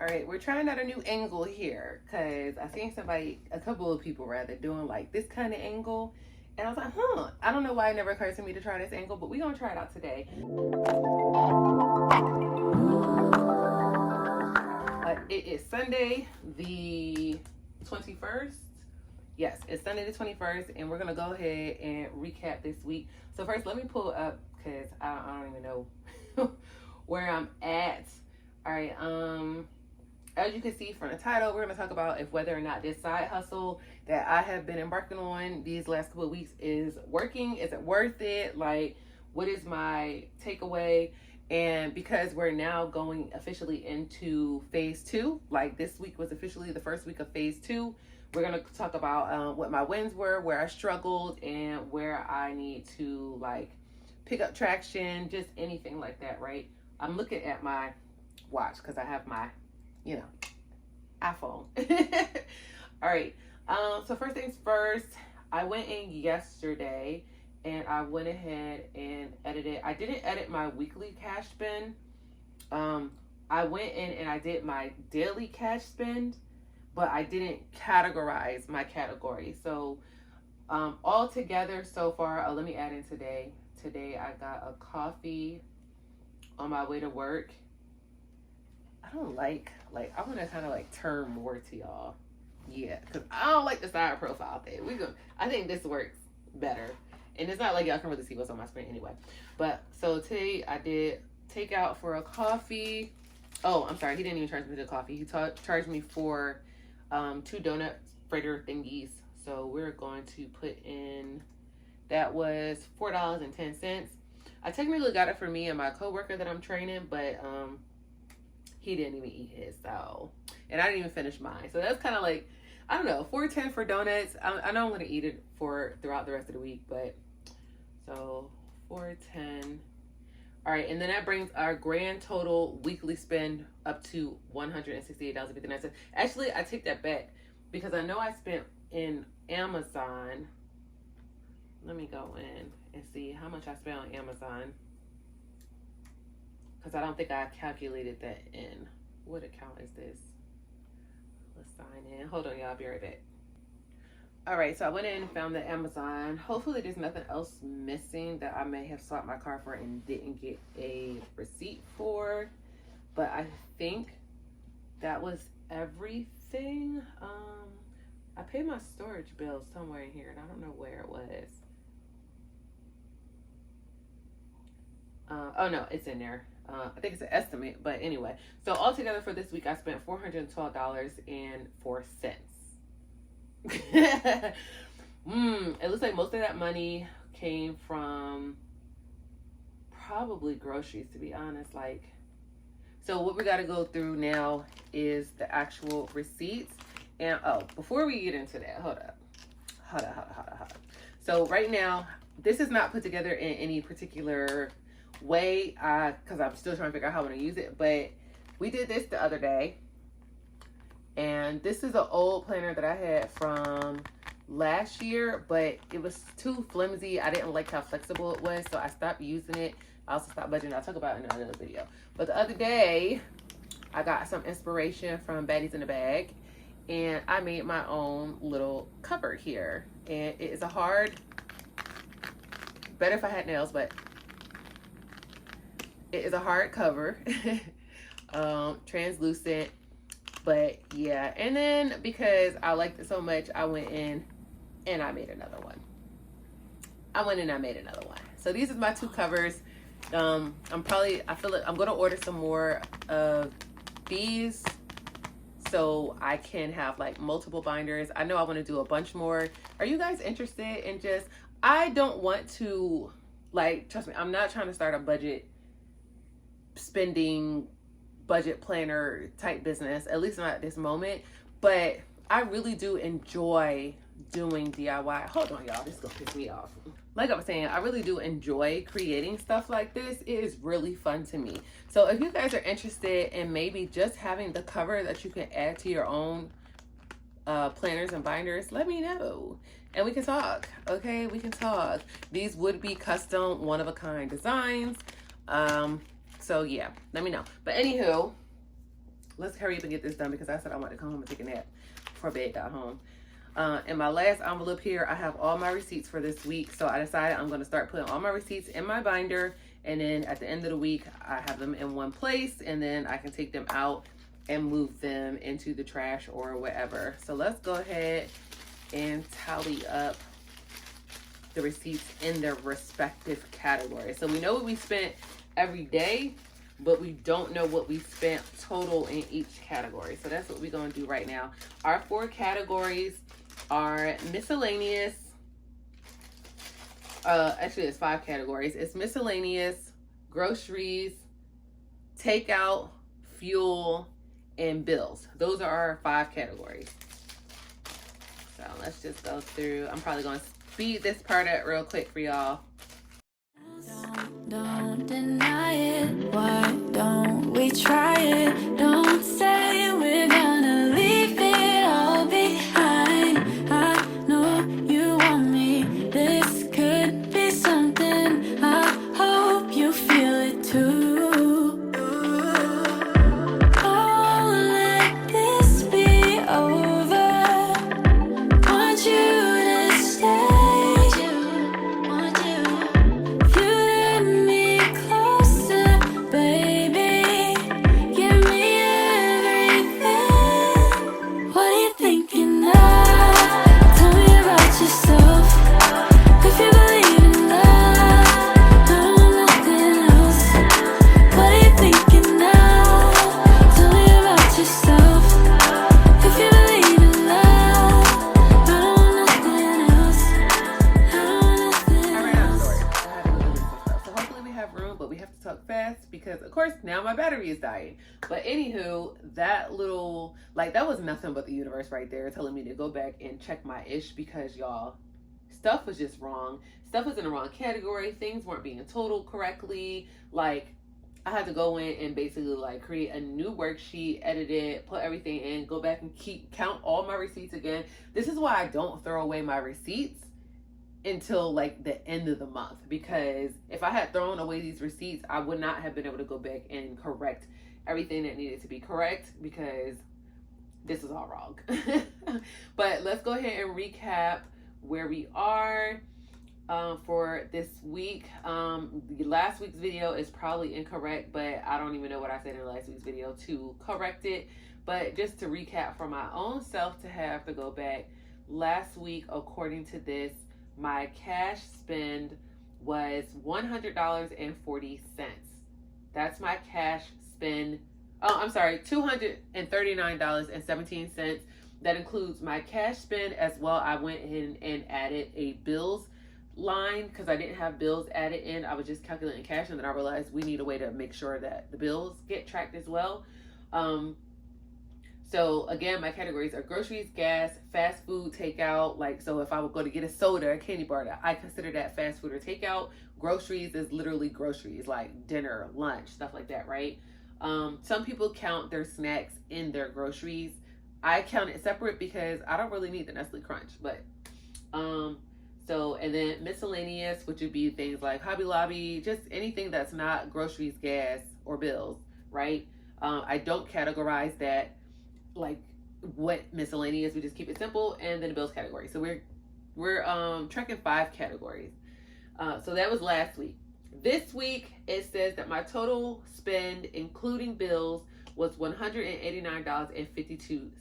All right, we're trying out a new angle here because I seen a couple of people rather, doing like this kind of angle. And I was like, I don't know why it never occurred to me to try this angle, but we're going to try it out today. It is Sunday, the 21st. Yes, it's Sunday the 21st, and we're going to go ahead and recap this week. So first, let me pull up because I don't even know where I'm at. All right, as you can see from the title, we're going to talk about if whether or not this side hustle that I have been embarking on these last couple of weeks is working. Is it worth it? Like, what is my takeaway? And because we're now going officially into phase 2, like this week was officially the first week of phase 2, we're going to talk about what my wins were, where I struggled, and where I need to like pick up traction, just anything like that, right? I'm looking at my watch because I have my iPhone. All right. So first things first, I went in yesterday and I went ahead and edited. I didn't edit my weekly cash spend. I went in and I did my daily cash spend, but I didn't categorize my category. So all together so far, let me add in today. Today I got a coffee on my way to work. I don't like I want to kind of like turn more to y'all. Yeah, because I don't like the side profile thing. I think this works better. And it's not like y'all can really see what's on my screen anyway. But so today I did take out for a coffee. Oh, I'm sorry. He didn't even charge me the coffee. He charged me for 2 donut freighter thingies. So we're going to put in, that was $4.10. I technically got it for me and my coworker that I'm training, but he didn't even eat his, so, and I didn't even finish mine. So that's kind of like, I don't know, $4.10 for donuts. I know I'm going to eat it throughout the rest of the week, but so $4.10. All right, and then that brings our grand total weekly spend up to $168.59. Actually, I take that back because I know I spent in Amazon. Let me go in and see how much I spent on Amazon, because I don't think I calculated that in. What account is this? Let's sign in. Hold on, y'all. I'll be right back. All right, so I went in and found the Amazon. Hopefully there's nothing else missing that I may have swapped my card for and didn't get a receipt for. But I think that was everything. I paid my storage bill somewhere in here, and I don't know where it was. Oh no, it's in there. I think it's an estimate, but anyway. So altogether for this week, I spent $412.04. It looks like most of that money came from probably groceries, to be honest. Like, so what we got to go through now is the actual receipts. And before we get into that, hold up. So right now, this is not put together in any particular way, because I'm still trying to figure out how I'm going to use it, but we did this the other day, and this is an old planner that I had from last year, but it was too flimsy. I didn't like how flexible it was, so I stopped using it. I also stopped budgeting. I'll talk about it in another video. But the other day, I got some inspiration from Baddies in the Bag, and I made my own little cover here, and it is better if I had nails, but it is a hard cover, translucent, but yeah. And then because I liked it so much, I went in and I made another one. So these are my 2 covers. I feel like I'm going to order some more of these so I can have like multiple binders. I know I want to do a bunch more. Are you guys interested in just, I don't want to, like, trust me, I'm not trying to start a budget planner type business, at least not at this moment, but I really do enjoy doing DIY. Hold on, y'all, this is gonna piss me off. Like I was saying, I really do enjoy creating stuff like this. It is really fun to me. So if you guys are interested in maybe just having the cover that you can add to your own planners and binders, let me know and we can talk. Okay, we can talk. These would be custom, one-of-a-kind designs. So yeah, let me know. But anywho, let's hurry up and get this done because I said I wanted to come home and take a nap before bed got home. In my last envelope here, I have all my receipts for this week. So I decided I'm going to start putting all my receipts in my binder. And then at the end of the week, I have them in one place. And then I can take them out and move them into the trash or whatever. So let's go ahead and tally up the receipts in their respective categories. So we know what we spent every day, but we don't know what we spent total in each category. So that's what we're going to do right now. Our 4 categories are miscellaneous. Actually, it's 5 categories. It's miscellaneous, groceries, takeout, fuel, and bills. Those are our 5 categories. So let's just go through. I'm probably going to speed this part up real quick for y'all. Don't deny it. Why don't we try it? Don't say we're gonna leave it all behind. I know you want me. This could be something. I hope you feel it too. Oh, let this be over. Want you to stay. Because of course now my battery is dying. But anywho, that little, like, that was nothing but the universe right there telling me to go back and check my ish, because y'all, stuff was just wrong. Stuff was in the wrong category. Things weren't being totaled correctly. Like, I had to go in and basically like create a new worksheet, edit it, put everything in, go back and count all my receipts again. This is why I don't throw away my receipts until like the end of the month, because if I had thrown away these receipts, I would not have been able to go back and correct everything that needed to be correct, because this is all wrong. But let's go ahead and recap where we are for this week. The last week's video is probably incorrect, but I don't even know what I said in last week's video to correct it. But just to recap for my own self, to have to go back, last week, according to this, my cash spend was $100.40. That's my cash spend. Oh, I'm sorry, $239.17. That includes my cash spend as well. I went in and added a bills line because I didn't have bills added in. I was just calculating cash, and then I realized we need a way to make sure that the bills get tracked as well. So again, my categories are groceries, gas, fast food, takeout. Like, so if I would go to get a soda, a candy bar, I consider that fast food or takeout. Groceries is literally groceries, like dinner, lunch, stuff like that, right? Some people count their snacks in their groceries. I count it separate because I don't really need the Nestle Crunch, but so, and then miscellaneous, which would be things like Hobby Lobby, just anything that's not groceries, gas, or bills, right? I don't categorize that like what miscellaneous. We just keep it simple. And then the bills category. So we're tracking 5 categories. So that was last week. This week it says that my total spend including bills was $189.52.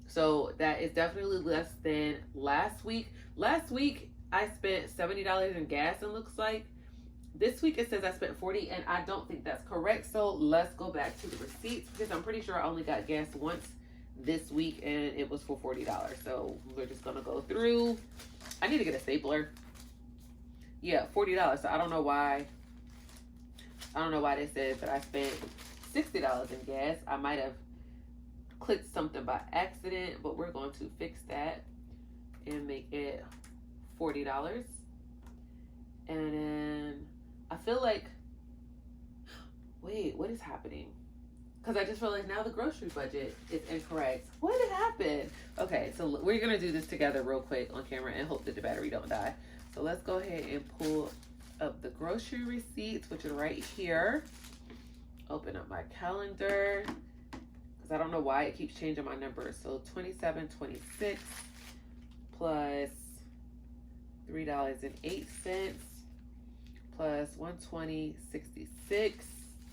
So that is definitely less than last week. Last week I spent $70 in gas, it looks like. This week it says I spent $40, and I don't think that's correct. So let's go back to the receipts, because I'm pretty sure I only got gas once this week and it was for $40. So we're just gonna go through. I need to get a stapler. Yeah, $40. So I don't know why this says that I spent $60 in gas. I might have clicked something by accident, but we're going to fix that and make it $40. And then I feel like, wait, what is happening? Because I just realized now the grocery budget is incorrect. What did happen? Okay, so we're going to do this together real quick on camera and hope that the battery don't die. So let's go ahead and pull up the grocery receipts, which are right here. Open up my calendar. because I don't know why it keeps changing my numbers. So $27.26 plus $3.08 plus $120.66.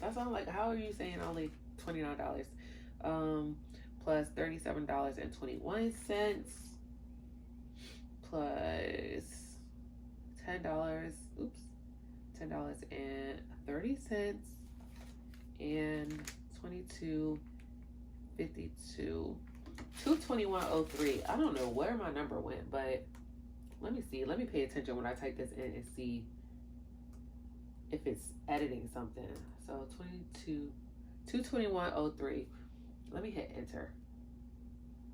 That sounds like, how are you saying only $29? Plus $37.21 plus $10. Oops, $10.30 and $22.52. 221.03. I don't know where my number went, but let me see. Let me pay attention when I type this in and see if it's editing something. So 221.03. Let me hit enter.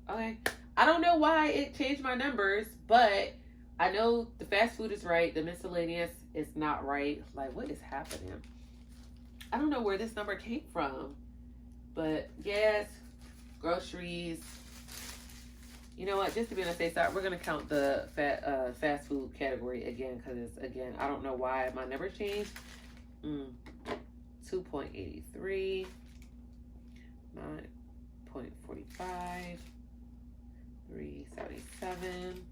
Okay. I don't know why it changed my numbers, but I know the fast food is right. The miscellaneous is not right. Like, what is happening? I don't know where this number came from, but yes, groceries. You know what? Just to be on the safe side, we're going to count the fast food category again, because, again, I don't know why my number changed. 2.83, 9.45, 377,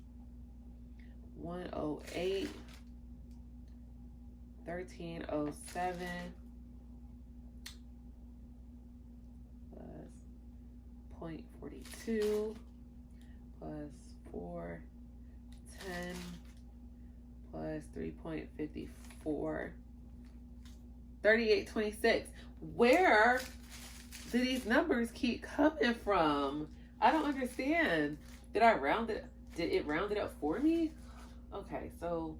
108, 1307, plus 0.42, plus 410, plus 3.54, 38.26. Where do these numbers keep coming from? I don't understand. Did I round it? Did it round it up for me? Okay, so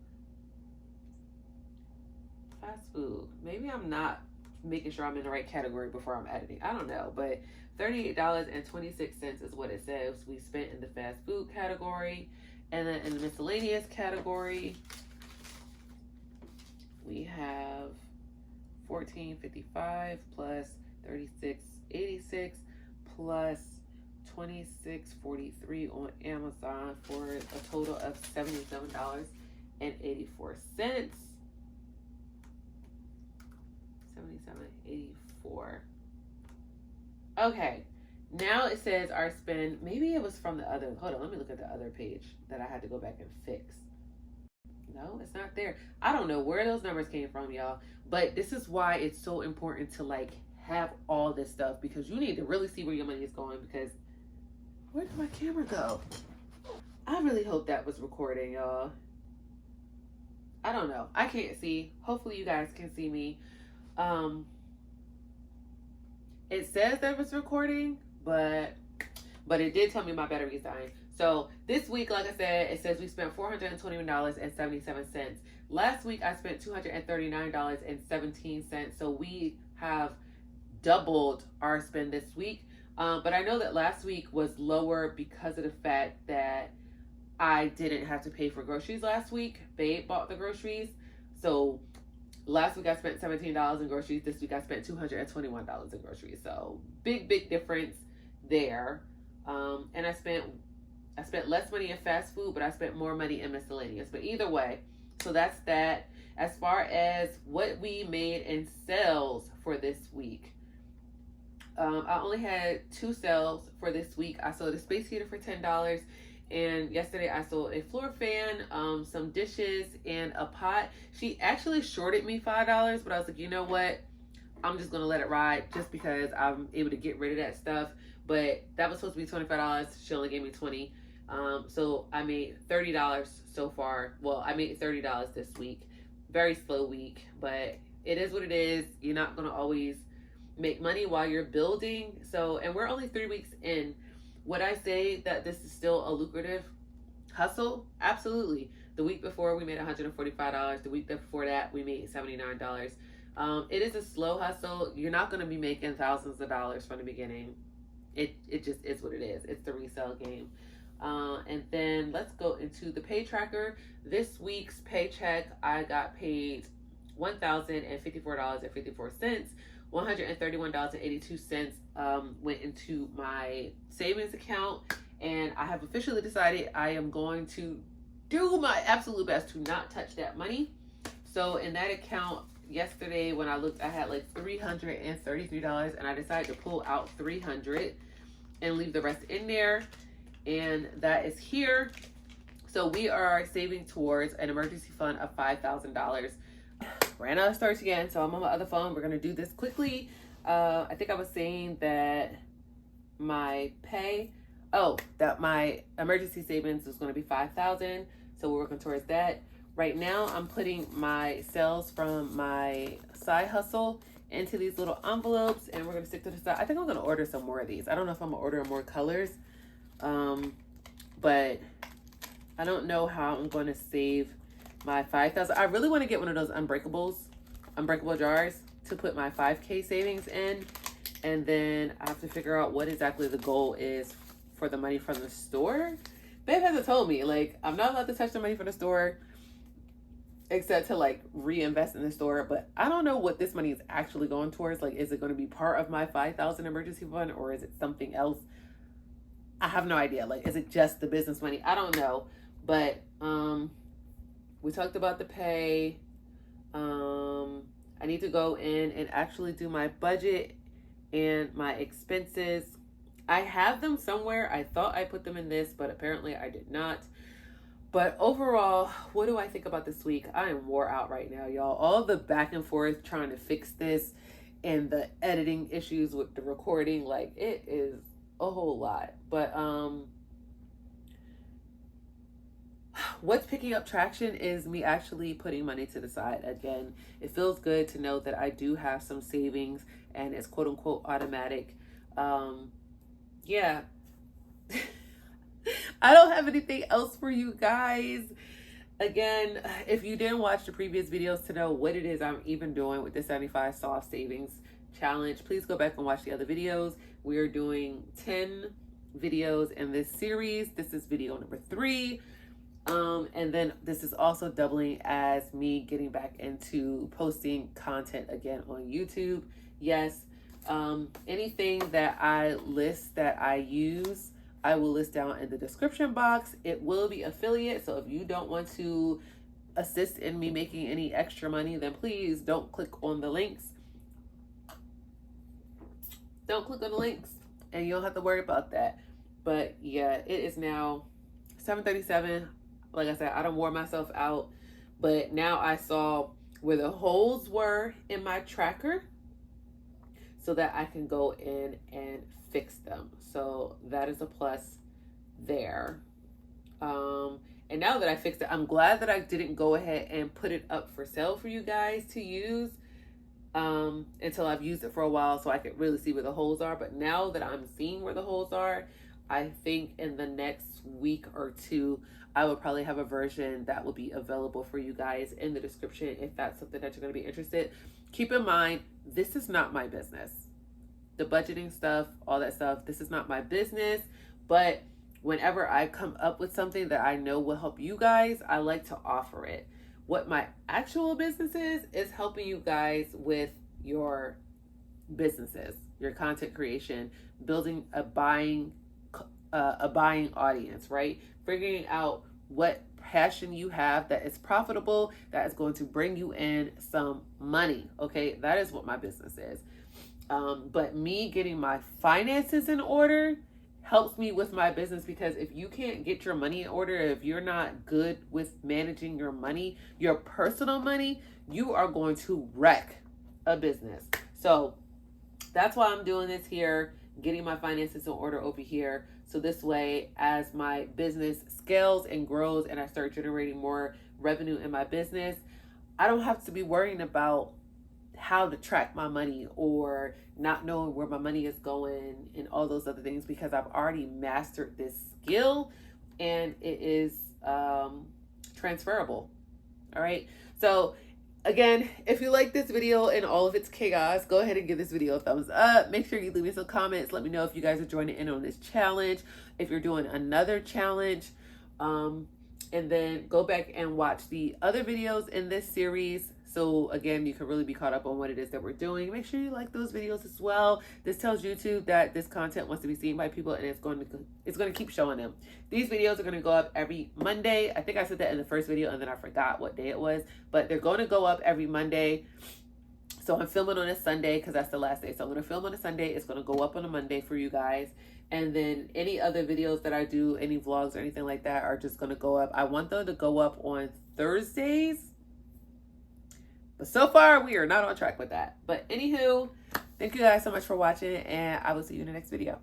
fast food. Maybe I'm not making sure I'm in the right category before I'm editing. I don't know, but $38.26 is what it says we spent in the fast food category. And then in the miscellaneous category, we have $14.55 plus $36.86 plus $26.43 on Amazon for a total of $77.84. $77.84. Okay, now it says our spend. Maybe it was from the other. Hold on, let me look at the other page that I had to go back and fix. No, it's not there. I don't know where those numbers came from, y'all. But this is why it's so important to like have all this stuff, because you need to really see where your money is going. Because where did my camera go? I really hope that was recording, y'all. I don't know. I can't see. Hopefully you guys can see me. It says that it was recording, but it did tell me my battery is dying. So this week, like I said, it says we spent $421.77. Last week, I spent $239.17. So we have doubled our spend this week. But I know that last week was lower because of the fact that I didn't have to pay for groceries last week. Babe bought the groceries. So last week I spent $17 in groceries. This week I spent $221 in groceries. So big difference there. And I spent less money in fast food, but I spent more money in miscellaneous. But either way, so that's that. As far as what we made in sales for this week, I only had 2 sales for this week. I sold a space heater for $10. And yesterday I sold a floor fan, some dishes, and a pot. She actually shorted me $5, but I was like, you know what? I'm just going to let it ride just because I'm able to get rid of that stuff. But that was supposed to be $25. She only gave me $20. So I made $30 so far. Well, I made $30 this week. Very slow week, but it is what it is. You're not going to always make money while you're building. So, and we're only 3 weeks in. Would I say that this is still a lucrative hustle? Absolutely. The week before we made $145. The week before that we made $79. It is a slow hustle. You're not going to be making thousands of dollars from the beginning. It just is what it is. It's the resale game. And then let's go into the pay tracker. This week's paycheck, I got paid $1,054.54. $131.82 went into my savings account, and I have officially decided I am going to do my absolute best to not touch that money. So in that account, yesterday when I looked, I had like $333, and I decided to pull out $300 and leave the rest in there. And that is here. So we are saving towards an emergency fund of $5,000. Ran out of storage again, so I'm on my other phone. We're gonna do this quickly. I think I was saying that my emergency savings was gonna be $5,000. So we're working towards that. Right now, I'm putting my sales from my side hustle into these little envelopes, and we're gonna stick to the side. I think I'm gonna order some more of these. I don't know if I'm gonna order more colors, but I don't know how I'm going to save my 5,000. I really want to get one of those unbreakable jars to put my 5K savings in. And then I have to figure out what exactly the goal is for the money from the store. Babe hasn't told me, like, I'm not allowed to touch the money from the store except to like reinvest in the store. But I don't know what this money is actually going towards. Like, is it going to be part of my 5,000 emergency fund, or is it something else? I have no idea. Like, is it just the business money? I don't know. But we talked about the pay. I need to go in and actually do my budget and my expenses. I have them somewhere. I thought I put them in this, but apparently I did not. But overall, what do I think about this week? I am wore out right now, y'all. All the back and forth trying to fix this and the editing issues with the recording, like, it is a whole lot. But what's picking up traction is me actually putting money to the side. Again, it feels good to know that I do have some savings and it's quote unquote automatic. Yeah. I don't have anything else for you guys. Again, if you didn't watch the previous videos to know what it is I'm even doing with the 75 soft savings challenge, please go back and watch the other videos. We are doing 10 videos in this series. This is video number 3. And then this is also doubling as me getting back into posting content again on YouTube. Yes. Anything that I list that I use, I will list down in the description box. It will be affiliate. So if you don't want to assist in me making any extra money, then please don't click on the links. Don't click on the links and you don't have to worry about that. But yeah, it is now 7:37. Like I said, I done wore myself out, but now I saw where the holes were in my tracker so that I can go in and fix them. So that is a plus there. And now that I fixed it, I'm glad that I didn't go ahead and put it up for sale for you guys to use until I've used it for a while so I could really see where the holes are. But now that I'm seeing where the holes are, I think in the next week or 2, I will probably have a version that will be available for you guys in the description if that's something that you're going to be interested. Keep in mind, this is not my business. The budgeting stuff, all that stuff, this is not my business. But whenever I come up with something that I know will help you guys, I like to offer it. What my actual business is helping you guys with your businesses, your content creation, building a buying audience, right? Figuring out what passion you have that is profitable, that is going to bring you in some money. Okay, that is what my business is. But me getting my finances in order helps me with my business, because if you can't get your money in order, if you're not good with managing your money, your personal money, you are going to wreck a business. So that's why I'm doing this here, getting my finances in order over here. So this way, as my business scales and grows and I start generating more revenue in my business, I don't have to be worrying about how to track my money or not knowing where my money is going and all those other things, because I've already mastered this skill and it is transferable. All right. So again, if you like this video and all of its chaos, go ahead and give this video a thumbs up. Make sure you leave me some comments. Let me know if you guys are joining in on this challenge, if you're doing another challenge. And then go back and watch the other videos in this series So again, you can really be caught up on what it is that we're doing. Make sure you like those videos as well. This tells YouTube that this content wants to be seen by people, and it's going to keep showing them. These videos are going to go up every Monday. I think I said that in the first video, and then I forgot what day it was, but they're going to go up every Monday. So I'm filming on a Sunday because that's the last day. So I'm going to film on a Sunday. It's going to go up on a Monday for you guys. And then any other videos that I do, any vlogs or anything like that, are just going to go up. I want them to go up on Thursdays. But so far, we are not on track with that. But anywho, thank you guys so much for watching, and I will see you in the next video.